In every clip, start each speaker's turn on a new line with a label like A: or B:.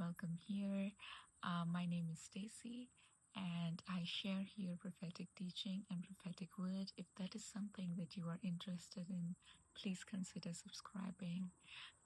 A: welcome here. My name is Stacey, and I share here prophetic teaching and prophetic word. If that is something that you are interested in, please consider subscribing.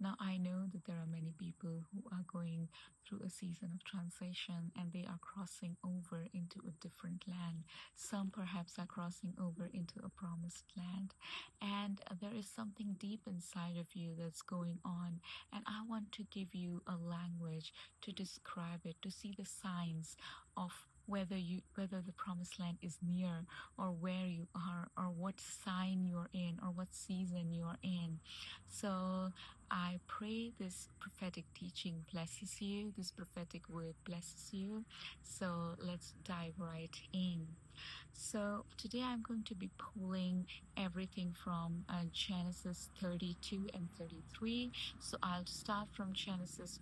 A: Now, I know that there are many people who are going through a season of transition and they are crossing over into a different land. Some perhaps are crossing over into a promised land. And there is something deep inside of you that's going on. And I want to give you a language to describe it, to see the signs of whether the promised land is near, or where you are, or what sign you're in, or what season you're in. So I pray this prophetic teaching blesses you, this prophetic word blesses you. So let's dive right in. So today I'm going to be pulling everything from Genesis 32 and 33. So I'll start from Genesis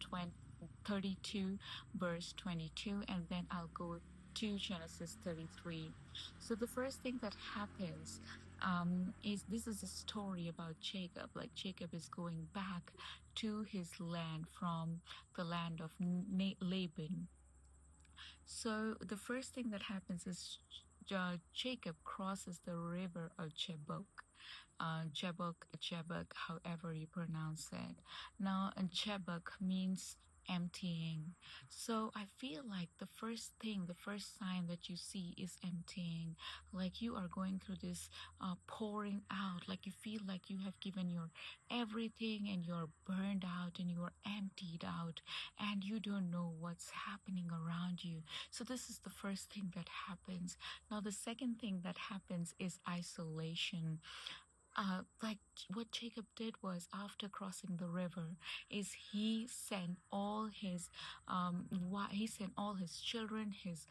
A: 32 verse 22, and then I'll go to Genesis 33. So the first thing that happens is this is a story about Jacob. Like Jacob is going back to his land from the land of Laban. So the first thing that happens is Jacob crosses the river of Jabbok. Jabbok, however you pronounce it. Now, Jabbok means emptying. So I feel like the first sign that you see is emptying. Like you are going through this pouring out. Like you feel like you have given your everything and you're burned out and you are emptied out and you don't know what's happening around you. So this is the first thing that happens. Now the second thing that happens is isolation. Like what Jacob did was, after crossing the river, is he sent all his children, his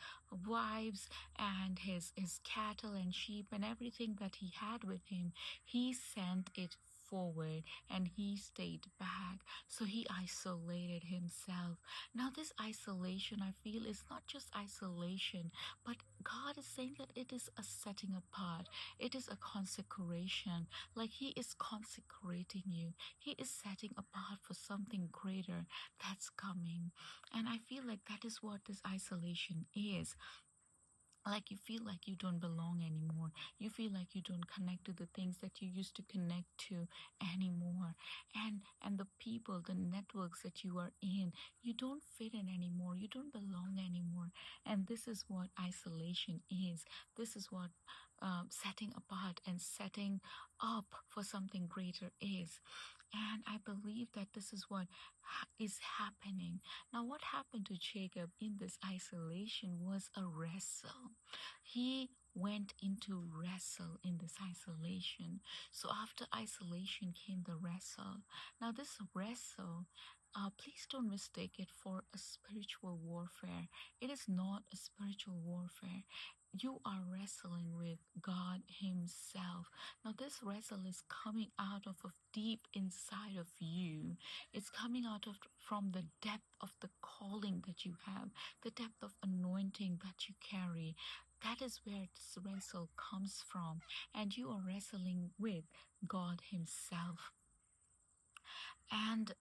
A: wives, and his cattle and sheep and everything that he had with him. He sent it forward and he stayed back. So he isolated himself. Now this isolation, I feel, is not just isolation, but God is saying that it is a setting apart. It is a consecration. Like he is consecrating you. He is setting apart for something greater that's coming. And I feel like that is what this isolation is. Like you feel like you don't belong anymore. You feel like you don't connect to the things that you used to connect to anymore. And the people, the networks that you are in, you don't fit in anymore. You don't belong anymore. And this is what isolation is. This is what setting apart and setting up for something greater is. And I believe that this is what is happening. Now, what happened to Jacob in this isolation was a wrestle. He went into wrestle in this isolation. So after isolation came the wrestle. Now this wrestle, please don't mistake it for a spiritual warfare. It is not a spiritual warfare. You are wrestling with God himself. Now this wrestle is coming out of deep inside of you. It's coming out from the depth of the calling that you have, the depth of anointing that you carry. That is where this wrestle comes from. And you are wrestling with God himself. And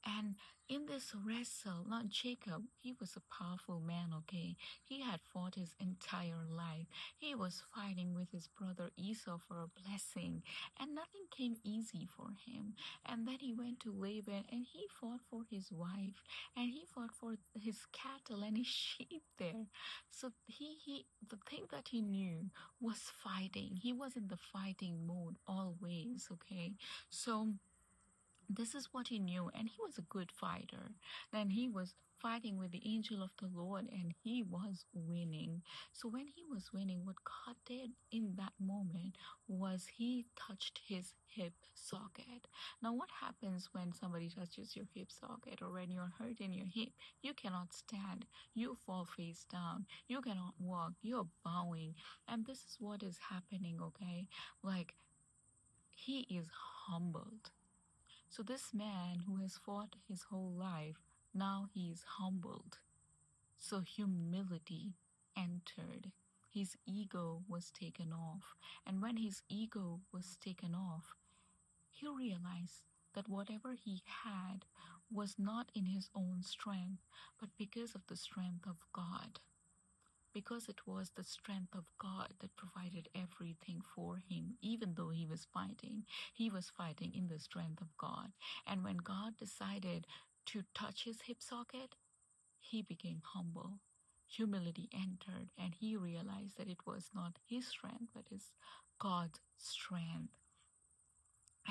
A: in this wrestle, now Jacob, he was a powerful man, okay? He had fought his entire life. He was fighting with his brother Esau for a blessing, and nothing came easy for him. And then he went to Laban and he fought for his wife, and he fought for his cattle and his sheep there. So the thing that he knew was fighting. He was in the fighting mode always, okay? So this is what he knew, and he was a good fighter. Then he was fighting with the angel of the Lord, and he was winning. So when he was winning, what God did in that moment was he touched his hip socket. Now what happens when somebody touches your hip socket, or when you're hurt in your hip? You cannot stand. You fall face down. You cannot walk. You're bowing. And this is what is happening, okay? Like, he is humbled. So this man who has fought his whole life, now he is humbled. So humility entered. His ego was taken off. And when his ego was taken off, he realized that whatever he had was not in his own strength, but because of the strength of God. Because it was the strength of God that provided everything for him, even though he was fighting in the strength of God. And when God decided to touch his hip socket, he became humble. Humility entered, and he realized that it was not his strength, but his God's strength.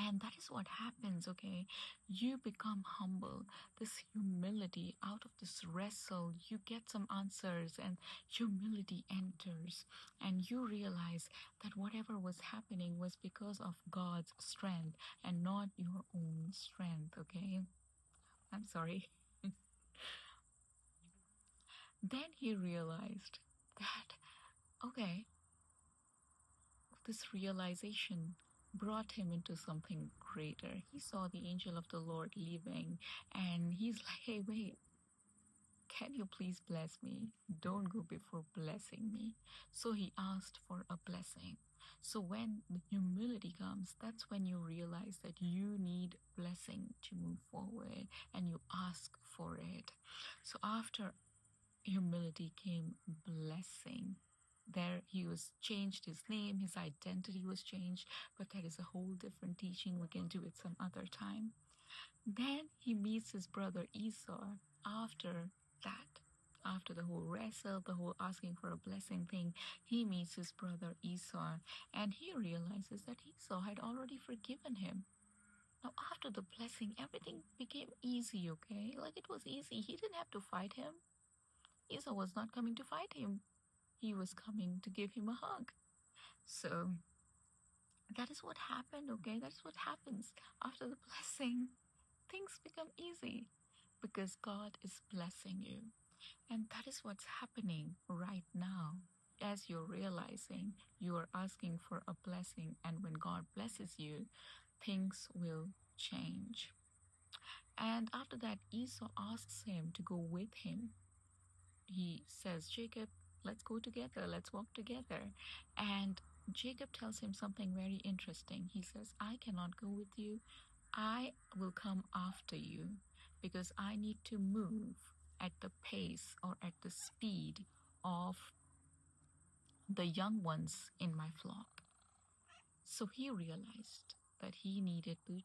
A: And that is what happens, okay? You become humble. This humility, out of this wrestle, you get some answers, and humility enters. And you realize that whatever was happening was because of God's strength and not your own strength, okay? I'm sorry. Then he realized that, okay, this realization brought him into something greater. He saw the angel of the Lord leaving, and he's like, hey, wait, can you please bless me? Don't go before blessing me. So he asked for a blessing. So when the humility comes, that's when you realize that you need blessing to move forward, and you ask for it. So after humility came blessing. There he was changed his name, his identity was changed, but that is a whole different teaching. We can do it some other time. Then he meets his brother Esau after that. After the whole wrestle, the whole asking for a blessing thing, he meets his brother Esau, and he realizes that Esau had already forgiven him. Now, after the blessing, everything became easy, okay? Like it was easy. He didn't have to fight him. Esau was not coming to fight him. He was coming to give him a hug. So that is what happened, okay? That's what happens after the blessing. Things become easy because God is blessing you. And that is what's happening right now. As you're realizing, you are asking for a blessing, and when God blesses you, things will change. And after that, Esau asks him to go with him. He says, Jacob, let's go together, let's walk together. And Jacob tells him something very interesting. He says, I cannot go with you. I will come after you because I need to move at the pace or at the speed of the young ones in my flock. So he realized that he needed to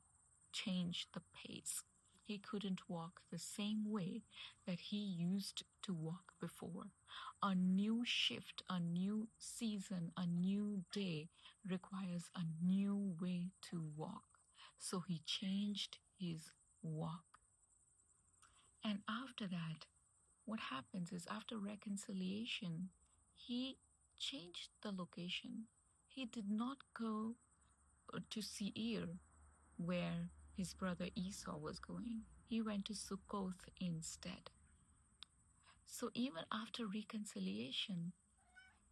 A: change the pace. He couldn't walk the same way that he used to walk before. A new shift, a new season, a new day requires a new way to walk. So he changed his walk. And after that, what happens is after reconciliation, he changed the location. He did not go to Seir, where his brother Esau was going. He went to Sukkoth instead. So even after reconciliation,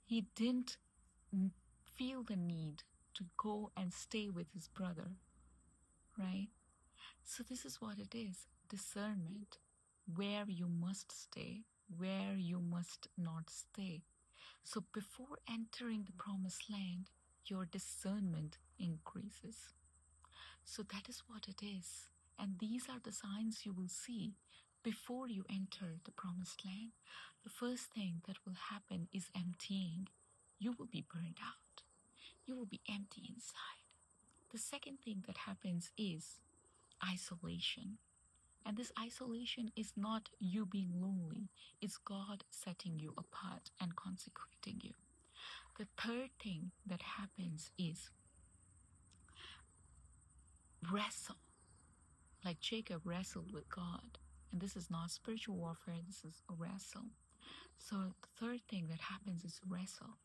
A: he didn't feel the need to go and stay with his brother, right? So this is what it is, discernment, where you must stay, where you must not stay. So before entering the promised land, your discernment increases. So that is what it is. And these are the signs you will see before you enter the promised land. The first thing that will happen is emptying. You will be burned out. You will be empty inside. The second thing that happens is isolation. And this isolation is not you being lonely. It's God setting you apart and consecrating you. The third thing that happens is wrestle. Like Jacob wrestled with God. And this is not spiritual warfare, this is a wrestle. So the third thing that happens is wrestle.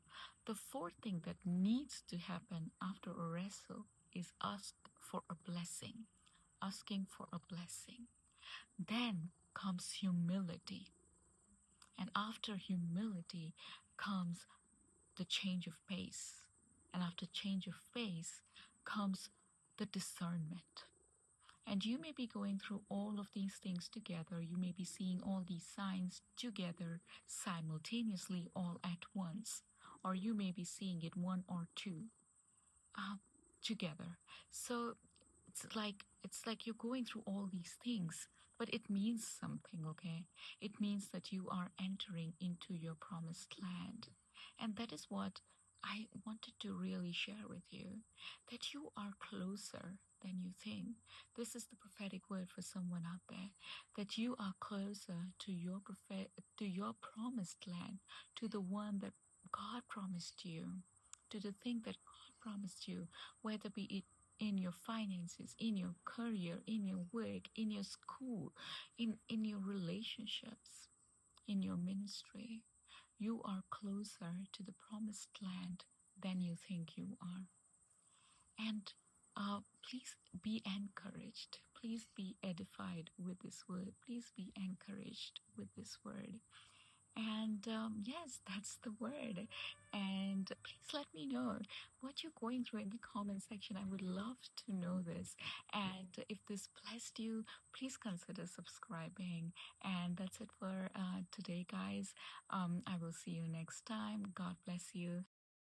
A: The fourth thing that needs to happen after a wrestle is ask for a blessing. Asking for a blessing. Then comes humility. And after humility comes the change of pace. And after change of pace comes the discernment. And you may be going through all of these things together. You may be seeing all these signs together simultaneously all at once. Or you may be seeing it one or two together. So it's like you're going through all these things, But it means something, okay? It means that you are entering into your promised land. And that is what I wanted to really share with you, that you are closer than you think. This is the prophetic word for someone out there, that you are closer to your to your promised land, to the one that God promised you, to the thing that God promised you, whether be it in your finances, in your career, in your work, in your school, in your relationships, in your ministry. You are closer to the promised land than you think you are. And please be encouraged. Please be edified with this word. Please be encouraged with this word. And yes, that's the word. And please let me know what you're going through in the comment section. I would love to know this. And if this blessed you, please consider subscribing. And that's it for today, guys. I will see you next time. God bless you.